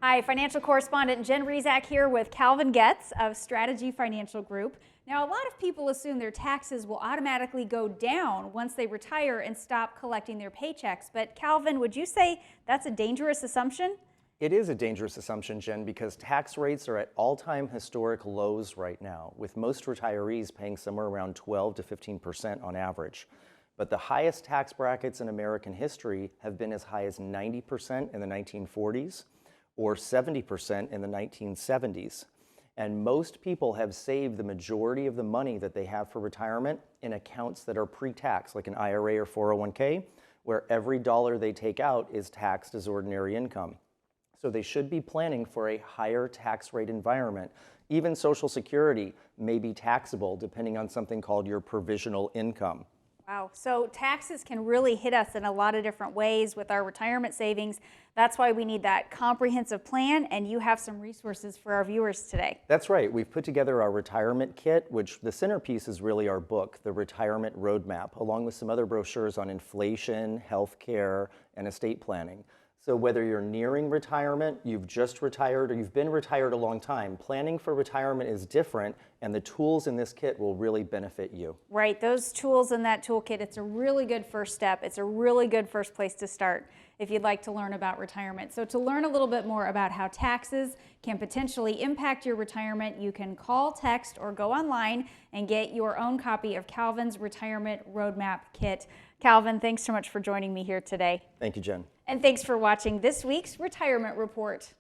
Hi, financial correspondent Jen Rezac here with Calvin Getz of Strategy Financial Group. Now, a lot of people assume their taxes will automatically go down once they retire and stop collecting their paychecks. But Calvin, would you say that's a dangerous assumption? It is a dangerous assumption, Jen, because tax rates are at all-time historic lows right now, with most retirees paying somewhere around 12 to 15% on average. But the highest tax brackets in American history have been as high as 90% in the 1940s or 70% in the 1970s. And most people have saved the majority of the money that they have for retirement in accounts that are pre-tax, like an IRA or 401k, where every dollar they take out is taxed as ordinary income. So they should be planning for a higher tax rate environment. Even Social Security may be taxable depending on something called your provisional income. Wow, so taxes can really hit us in a lot of different ways with our retirement savings. That's why we need that comprehensive plan, and you have some resources for our viewers today. That's right. We've put together our retirement kit, which the centerpiece is really our book, The Retirement Roadmap, along with some other brochures on inflation, healthcare, and estate planning. So whether you're nearing retirement, you've just retired, or you've been retired a long time, planning for retirement is different, and the tools in this kit will really benefit you. Right, those tools in that toolkit, it's a really good first step. It's a really good first place to start if you'd like to learn about retirement. So to learn a little bit more about how taxes can potentially impact your retirement, you can call, text, or go online and get your own copy of Calvin's Retirement Roadmap Kit. Calvin, thanks so much for joining me here today. Thank you, Jen. And thanks for watching this week's Retirement Report.